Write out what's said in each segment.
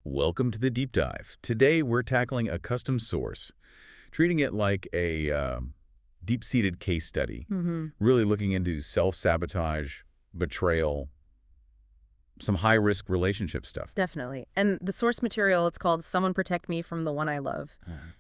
Welcome to the Deep Dive. Today we're tackling a custom source, treating it like a deep-seated case study, really looking into self-sabotage, betrayal, some high-risk relationship stuff. Definitely. And the source material, it's called Someone Protect Me from the One I Love.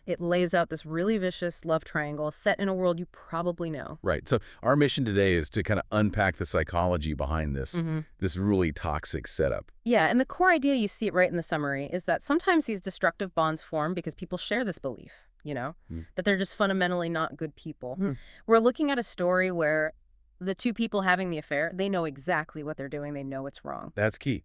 It lays out this really vicious love triangle set in a world you probably know. Right. So our mission today is to kind of unpack the psychology behind this, this really toxic setup. Yeah, and the core idea, you see it right in the summary, is that sometimes these destructive bonds form because people share this belief, that they're just fundamentally not good people. We're looking at a story where the two people having the affair, they know exactly what they're doing. They know it's wrong. That's key.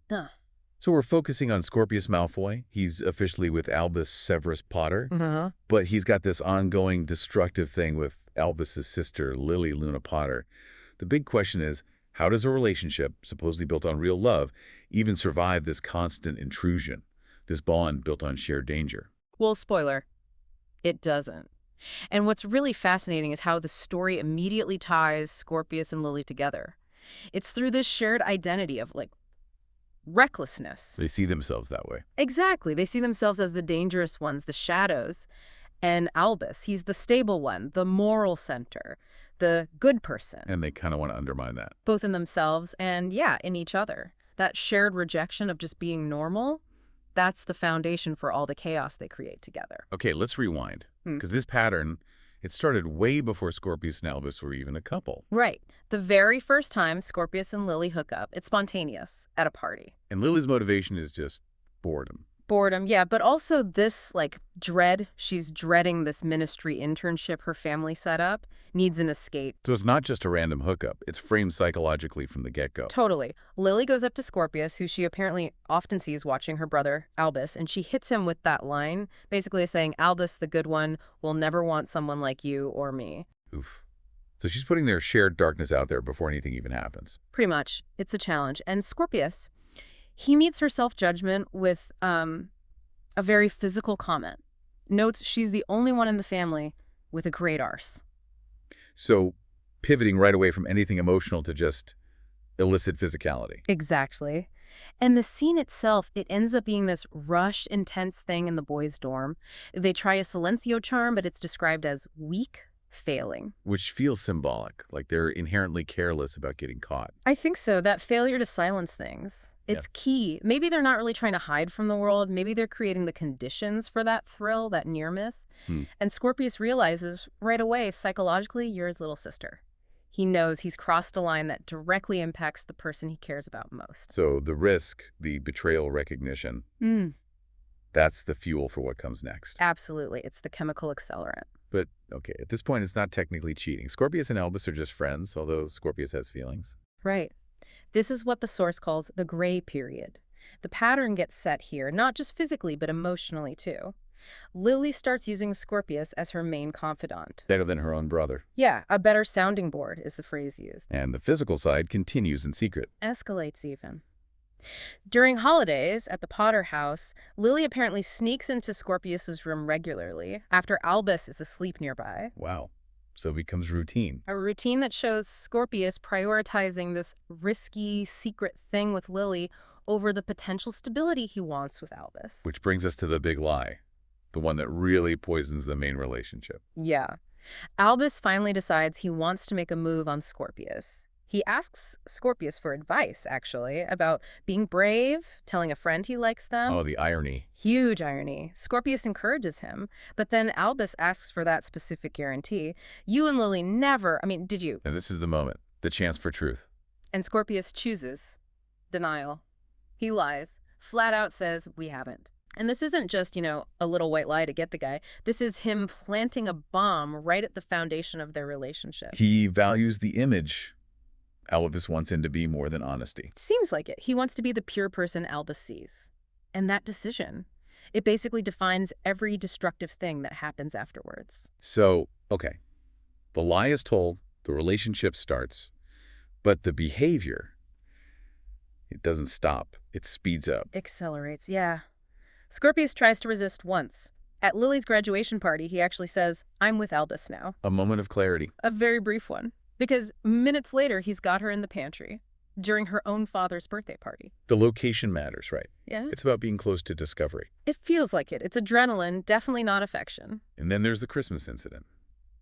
So we're focusing on Scorpius Malfoy. He's officially with Albus Severus Potter, but he's got this ongoing destructive thing with Albus's sister, Lily Luna Potter. The big question is, how does a relationship, supposedly built on real love, even survive this constant intrusion, this bond built on shared danger? Well, spoiler, it doesn't. And what's really fascinating is how the story immediately ties Scorpius and Lily together. It's through this shared identity of, recklessness. They see themselves that way. Exactly. They see themselves as the dangerous ones, the shadows. And Albus, he's the stable one, the moral center, the good person. And they kind of want to undermine that. Both in themselves and, in each other. That shared rejection of just being normal, that's the foundation for all the chaos they create together. Okay, let's rewind. Because this pattern, it started way before Scorpius and Albus were even a couple. Right. The very first time Scorpius and Lily hook up, it's spontaneous at a party. And Lily's motivation is just boredom. Boredom, yeah, but also this, dread. She's dreading this ministry internship her family set up, needs an escape. So it's not just a random hookup. It's framed psychologically from the get-go. Totally. Lily goes up to Scorpius, who she apparently often sees watching her brother, Albus, and she hits him with that line, basically saying, Albus, the good one, will never want someone like you or me. Oof. So she's putting their shared darkness out there before anything even happens. Pretty much. It's a challenge. And Scorpius, he meets her self-judgment with a very physical comment. Notes she's the only one in the family with a great arse. So pivoting right away from anything emotional to just illicit physicality. Exactly. And the scene itself, it ends up being this rushed, intense thing in the boys' dorm. They try a silencio charm, but it's described as weak, failing. Which feels symbolic, like they're inherently careless about getting caught. I think so. That failure to silence things. It's key. Maybe they're not really trying to hide from the world. Maybe they're creating the conditions for that thrill, that near miss. And Scorpius realizes right away, psychologically, you're his little sister. He knows he's crossed a line that directly impacts the person he cares about most. So the risk, the betrayal recognition, that's the fuel for what comes next. Absolutely. It's the chemical accelerant. But, okay, at this point, it's not technically cheating. Scorpius and Albus are just friends, although Scorpius has feelings. Right. This is what the source calls the gray period. The pattern gets set here, not just physically, but emotionally, too. Lily starts using Scorpius as her main confidant. Better than her own brother. Yeah, a better sounding board is the phrase used. And the physical side continues in secret. Escalates even. During holidays at the Potter house, Lily apparently sneaks into Scorpius's room regularly after Albus is asleep nearby. Wow. So it becomes routine. A routine that shows Scorpius prioritizing this risky, secret thing with Lily over the potential stability he wants with Albus. Which brings us to the big lie, the one that really poisons the main relationship. Yeah. Albus finally decides he wants to make a move on Scorpius. He asks Scorpius for advice, actually, about being brave, telling a friend he likes them. Oh, the irony. Huge irony. Scorpius encourages him, but then Albus asks for that specific guarantee. You and Lily never, did you? And this is the moment, the chance for truth. And Scorpius chooses denial. He lies, flat out says, we haven't. And this isn't just, a little white lie to get the guy. This is him planting a bomb right at the foundation of their relationship. He values the image. Albus wants him to be more than honesty. Seems like it. He wants to be the pure person Albus sees. And that decision, it basically defines every destructive thing that happens afterwards. So, okay, the lie is told, the relationship starts, but the behavior, it doesn't stop. It speeds up. Accelerates, yeah. Scorpius tries to resist once. At Lily's graduation party, he actually says, I'm with Albus now. A moment of clarity. A very brief one. Because minutes later, he's got her in the pantry. during her own father's birthday party. The location matters, right? Yeah. It's about being close to discovery. It feels like it. It's adrenaline, definitely not affection. And then there's the Christmas incident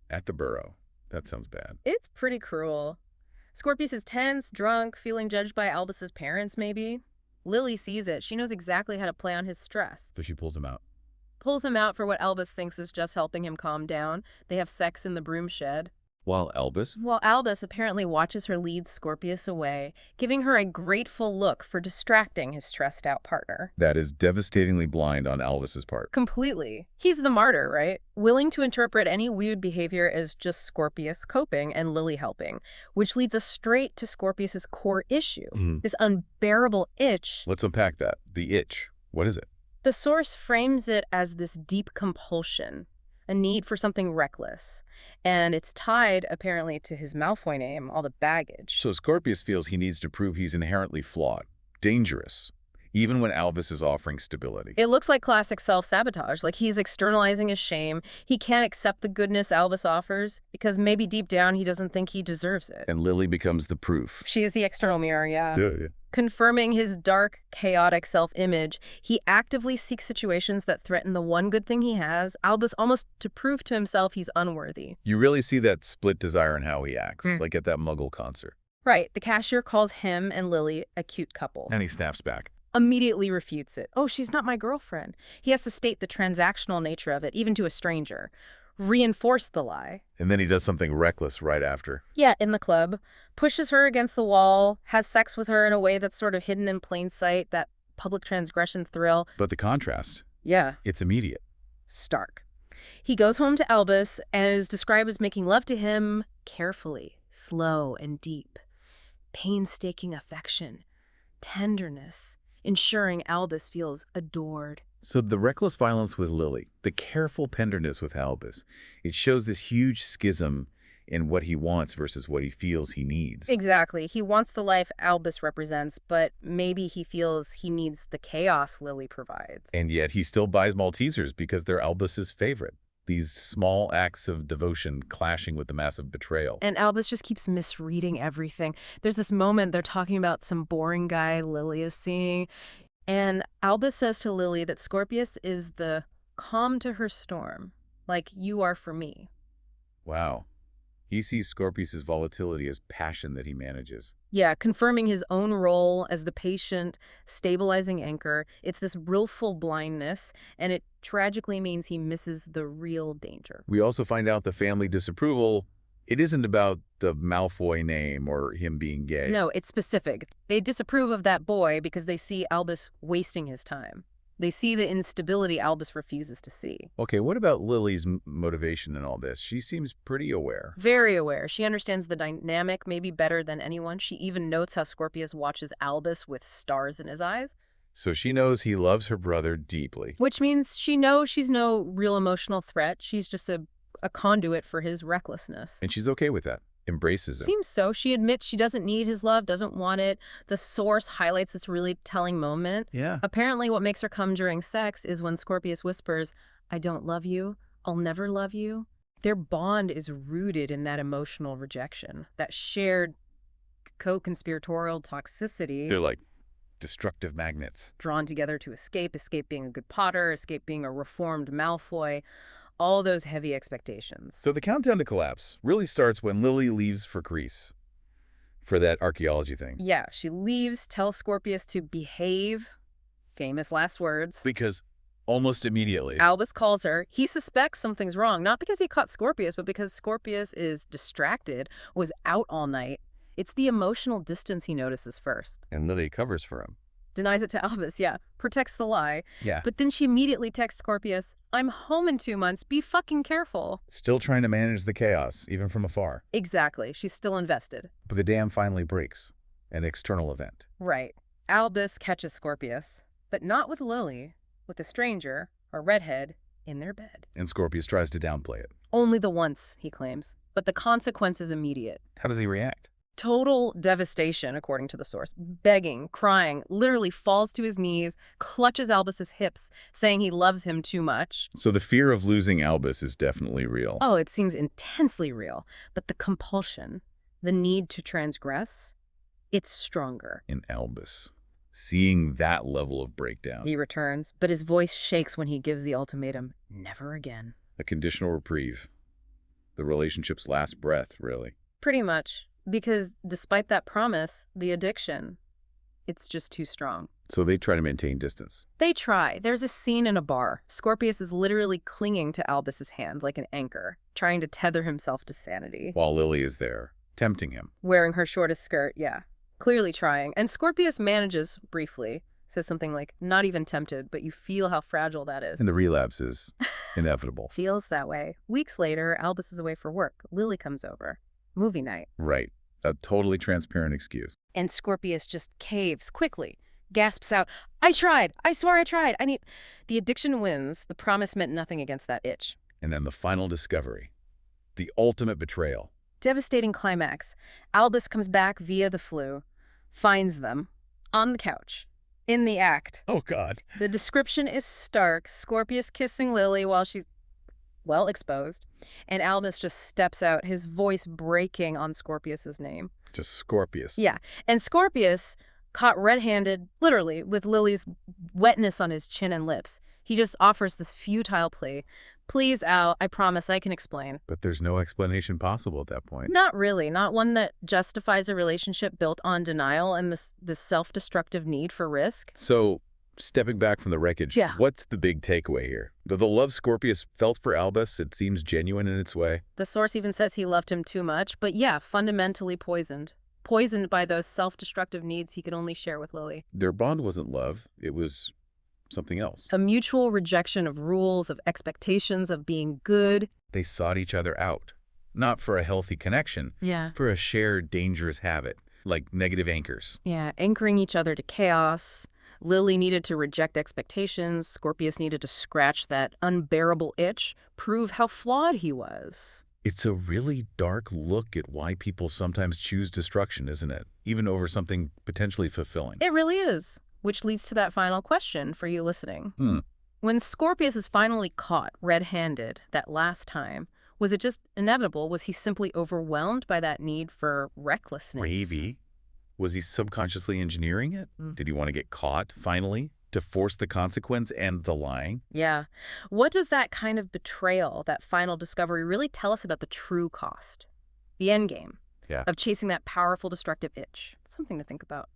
at the Burrow. That sounds bad. It's pretty cruel. Scorpius is tense, drunk, feeling judged by Albus's parents, maybe. Lily sees it. She knows exactly how to play on his stress. So she pulls him out. Pulls him out for what Albus thinks is just helping him calm down. They have sex in the broom shed. While Albus? While Albus apparently watches her lead Scorpius away, giving her a grateful look for distracting his stressed-out partner. That is devastatingly blind on Albus's part. Completely. He's the martyr, right? Willing to interpret any weird behavior as just Scorpius coping and Lily helping, which leads us straight to Scorpius's core issue, this unbearable itch. Let's unpack that. The itch. What is it? The source frames it as this deep compulsion, a need for something reckless. And it's tied, apparently, to his Malfoy name, all the baggage. So Scorpius feels he needs to prove he's inherently flawed, dangerous, even when Albus is offering stability. It looks like classic self-sabotage, like he's externalizing his shame. He can't accept the goodness Albus offers because maybe deep down he doesn't think he deserves it. And Lily becomes the proof. She is the external mirror, yeah. Yeah. Confirming his dark, chaotic self-image, he actively seeks situations that threaten the one good thing he has, Albus, almost to prove to himself he's unworthy. You really see that split desire in how he acts, like at that Muggle concert. Right. The cashier calls him and Lily a cute couple. And he snaps back. Immediately refutes it. Oh, she's not my girlfriend. He has to state the transactional nature of it, even to a stranger. Reinforce the lie. And then he does something reckless right after. Yeah, in the club. Pushes her against the wall, has sex with her in a way that's sort of hidden in plain sight, that public transgression thrill. But the contrast. Yeah. It's immediate. Stark. He goes home to Albus and is described as making love to him carefully, slow and deep. Painstaking affection, tenderness, ensuring Albus feels adored. So the reckless violence with Lily, the careful tenderness with Albus, it shows this huge schism in what he wants versus what he feels he needs. Exactly. He wants the life Albus represents, but maybe he feels he needs the chaos Lily provides. And yet he still buys Maltesers because they're Albus's favorite. These small acts of devotion clashing with the massive betrayal. And Albus just keeps misreading everything. There's this moment they're talking about some boring guy Lily is seeing, and Albus says to Lily that Scorpius is the calm to her storm, like you are for me. Wow. He sees Scorpius's volatility as passion that he manages. Yeah, confirming his own role as the patient, stabilizing anchor. It's this willful blindness, and it tragically means he misses the real danger. We also find out the family disapproval, it isn't about the Malfoy name or him being gay. No, it's specific. They disapprove of that boy because they see Albus wasting his time. They see the instability Albus refuses to see. Okay, what about Lily's motivation in all this? She seems pretty aware. Very aware. She understands the dynamic maybe better than anyone. She even notes how Scorpius watches Albus with stars in his eyes. So she knows he loves her brother deeply. Which means she knows she's no real emotional threat. She's just a conduit for his recklessness. And she's okay with that. Embraces him. Seems so. She admits she doesn't need his love, doesn't want it. The source highlights this really telling moment. Yeah. Apparently what makes her come during sex is when Scorpius whispers, I don't love you, I'll never love you. Their bond is rooted in that emotional rejection, that shared co-conspiratorial toxicity. They're like destructive magnets. Drawn together to escape being a good Potter, escape being a reformed Malfoy. All those heavy expectations. So the countdown to collapse really starts when Lily leaves for Greece for that archaeology thing. Yeah, she leaves, tells Scorpius to behave, famous last words. Because almost immediately, Albus calls her. He suspects something's wrong, not because he caught Scorpius, but because Scorpius is distracted, was out all night. It's the emotional distance he notices first. And Lily covers for him. Denies it to Albus, yeah. Protects the lie. Yeah. But then she immediately texts Scorpius, I'm home in 2 months. Be fucking careful. Still trying to manage the chaos, even from afar. Exactly. She's still invested. But the dam finally breaks. An external event. Right. Albus catches Scorpius, but not with Lily, with a stranger, a redhead, in their bed. And Scorpius tries to downplay it. Only the once, he claims. But the consequence is immediate. How does he react? Total devastation, according to the source. Begging, crying, literally falls to his knees, clutches Albus's hips, saying he loves him too much. So the fear of losing Albus is definitely real. Oh, it seems intensely real. But the compulsion, the need to transgress, It's stronger. In Albus. Seeing that level of breakdown. He returns, but his voice shakes when he gives the ultimatum, never again. A conditional reprieve. The relationship's last breath, really. Pretty much. Because despite that promise, the addiction, it's just too strong. So they try to maintain distance. They try. There's a scene in a bar. Scorpius is literally clinging to Albus's hand like an anchor, trying to tether himself to sanity. While Lily is there, tempting him. Wearing her shortest skirt, yeah. Clearly trying. And Scorpius manages, briefly, says something like, not even tempted, but you feel how fragile that is. And the relapse is inevitable. Feels that way. Weeks later, Albus is away for work. Lily comes over. Movie night. Right. A totally transparent excuse. And Scorpius just caves quickly. Gasps out, I tried. I swore I tried. The addiction wins. The promise meant nothing against that itch. And then the final discovery. The ultimate betrayal. Devastating climax. Albus comes back via the flu, finds them on the couch, in the act. Oh, God. The description is stark. Scorpius kissing Lily while she's, well, exposed. And Albus just steps out, his voice breaking on Scorpius's name. Just Scorpius. Yeah. And Scorpius, caught red-handed, literally, with Lily's wetness on his chin and lips. He just offers this futile plea. Please, Al, I promise I can explain. But there's no explanation possible at that point. Not really. Not one that justifies a relationship built on denial and this self-destructive need for risk. So, stepping back from the wreckage, what's the big takeaway here? The love Scorpius felt for Albus, it seems genuine in its way. The source even says he loved him too much, but yeah, fundamentally poisoned. Poisoned by those self-destructive needs he could only share with Lily. Their bond wasn't love. It was something else. A mutual rejection of rules, of expectations, of being good. They sought each other out. Not for a healthy connection. Yeah. For a shared dangerous habit, like negative anchors. Yeah, anchoring each other to chaos. Lily needed to reject expectations. Scorpius needed to scratch that unbearable itch, prove how flawed he was. It's a really dark look at why people sometimes choose destruction, isn't it? Even over something potentially fulfilling. It really is. Which leads to that final question for you listening. When Scorpius is finally caught red-handed that last time, was it just inevitable? Was he simply overwhelmed by that need for recklessness? Maybe. Was he subconsciously engineering it? Did he want to get caught, finally? To force the consequence and the lying? Yeah. What does that kind of betrayal, that final discovery, really tell us about the true cost? The endgame of chasing that powerful destructive itch. Something to think about.